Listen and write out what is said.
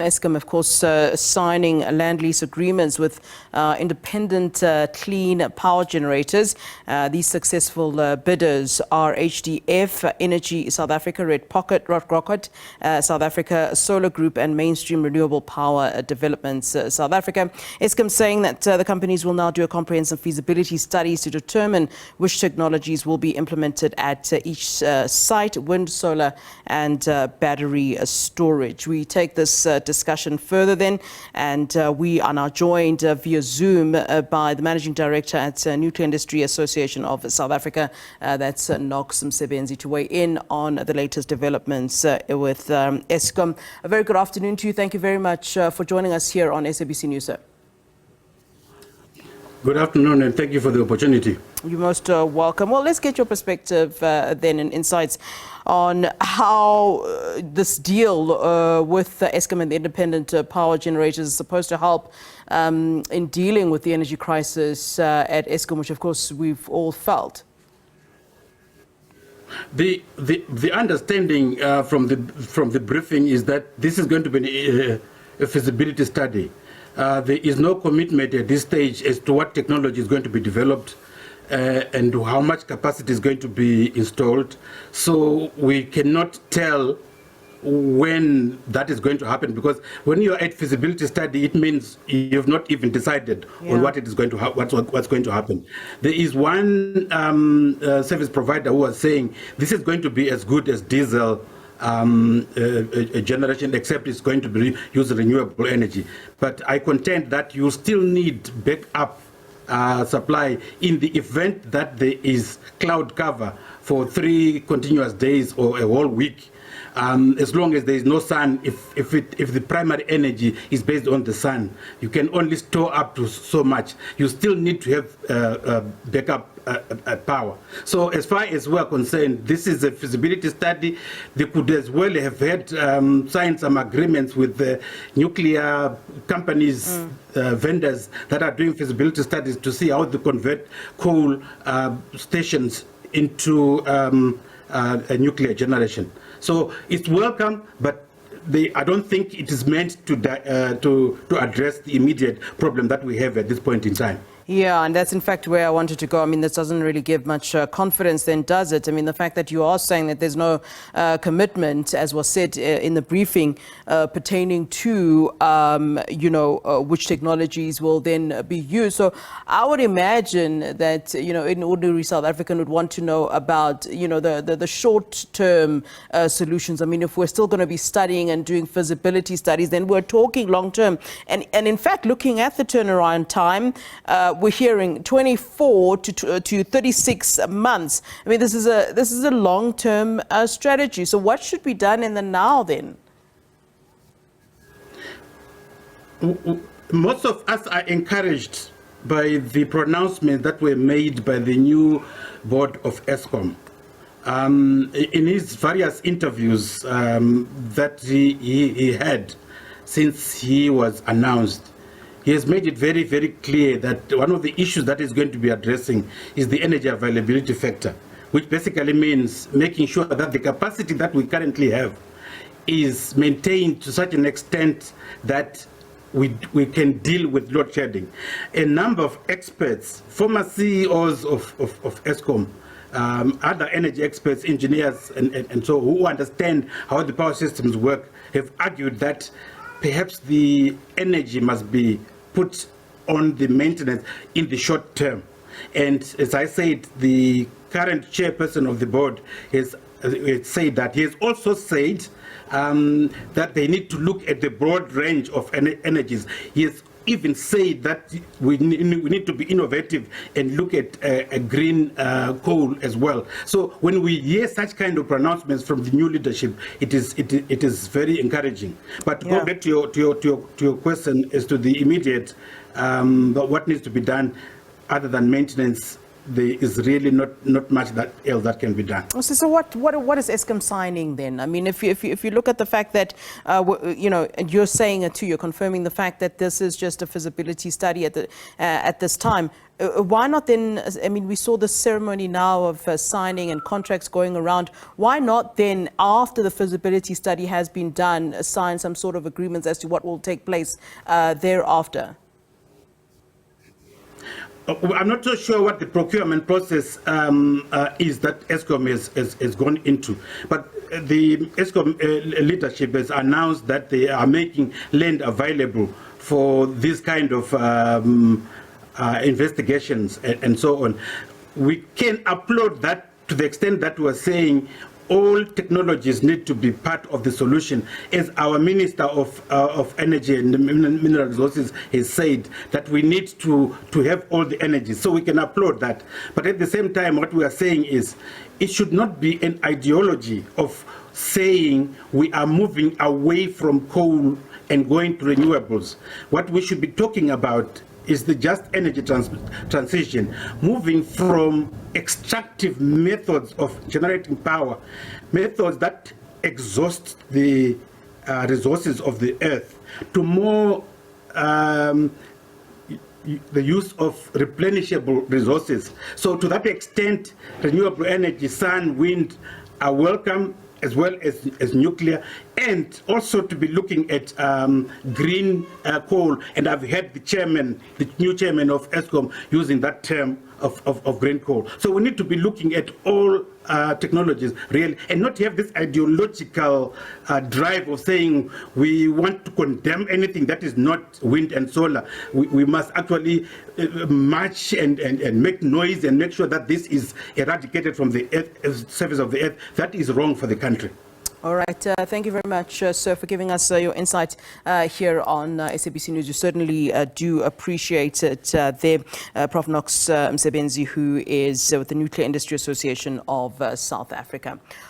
Eskom, of course, signing land lease agreements with independent clean power generators. These successful bidders are HDF, Energy South Africa, Red Rocket, South Africa Solar Group, and Mainstream Renewable Power Developments South Africa. Eskom saying that the companies will now do a comprehensive feasibility studies to determine which technologies will be implemented at each site, wind, solar, and battery storage. We take this discussion further then, and we are now joined via Zoom by the Managing Director at Nuclear Industry Association of South Africa, that's Knox Msebenzi, to weigh in on the latest developments with Eskom. A very good afternoon to you. Thank you very much for joining us here on SABC News, sir. Good afternoon, and thank you for the opportunity. You're most welcome. Well, let's get your perspective then and insights on how this deal with Eskom and the independent power generators is supposed to help in dealing with the energy crisis at Eskom, which of course we've all felt. The understanding from the briefing is that this is going to be a feasibility study. There is no commitment at this stage as to what technology is going to be developed and how much capacity is going to be installed. So we cannot tell when that is going to happen, because when you are at feasibility study, it means you've not even decided on what it is going to what's going to happen. There is one service provider who was saying this is going to be as good as diesel a generation, except it's going to be use renewable energy. But I contend that you still need backup supply in the event that there is cloud cover for 3 continuous days or a whole week. As long as there is no sun, if the primary energy is based on the sun, you can only store up to so much. You still need to have backup power. So as far as we are concerned, this is a feasibility study. They could as well have had signed some agreements with the nuclear companies, vendors that are doing feasibility studies to see how they convert coal stations into a nuclear generation. So it's welcome, but I don't think it is meant to address the immediate problem that we have at this point in time. Yeah, and that's in fact where I wanted to go. I mean, this doesn't really give much confidence then, does it? I mean, the fact that you are saying that there's no commitment, as was said in the briefing, pertaining to, which technologies will then be used. So I would imagine that, an ordinary South African would want to know about, the short-term solutions. I mean, if we're still going to be studying and doing feasibility studies, then we're talking long-term. And in fact, looking at the turnaround time, we're hearing 24 to 36 months. I mean, this is a long-term strategy. So what should be done in the now then? Most of us are encouraged by the pronouncements that were made by the new board of Eskom. In his various interviews that he had since he was announced, he has made it very, very clear that one of the issues that is going to be addressing is the energy availability factor, which basically means making sure that the capacity that we currently have is maintained to such an extent that we can deal with load shedding. A number of experts, former CEOs of Eskom, other energy experts, engineers, and so who understand how the power systems work, have argued that perhaps the energy must be put on the maintenance in the short term. And as I said, the current chairperson of the board has said that. He has also said that they need to look at the broad range of energies. He has even said that we need to be innovative and look at a green coal as well. So when we hear such kind of pronouncements from the new leadership, it is very encouraging. But to go back to your question as to the immediate what needs to be done other than maintenance, there is really not much else that can be done. So what is Eskom signing then? I mean, if you look at the fact that and you're saying it too, you're confirming the fact that this is just a feasibility study at this time. Why not then? I mean, we saw the ceremony now of signing and contracts going around. Why not then, after the feasibility study has been done, sign some sort of agreements as to what will take place thereafter? I'm not so sure what the procurement process is that Eskom has gone into, but the Eskom leadership has announced that they are making land available for this kind of investigations and so on. We can applaud that to the extent that we're saying all technologies need to be part of the solution, as our Minister of Energy and Mineral Resources has said, that we need to have all the energy. So we can applaud that. But at the same time, what we are saying is it should not be an ideology of saying we are moving away from coal and going to renewables. What we should be talking about is the just energy transition, moving from extractive methods of generating power, methods that exhaust the resources of the earth, to more the use of replenishable resources. So to that extent, renewable energy, sun, wind are welcome, as well as nuclear, and also to be looking at green coal. And I've heard the new chairman of Eskom using that term of green coal. So we need to be looking at all technologies really, and not have this ideological drive of saying we want to condemn anything that is not wind and solar. We must actually march and make noise and make sure that this is eradicated from the surface of the earth. That is wrong for the country. All right. Thank you very much, sir, for giving us your insight here on SABC News. We certainly do appreciate it there. Prof. Knox Msebenzi, who is with the Nuclear Industry Association of South Africa.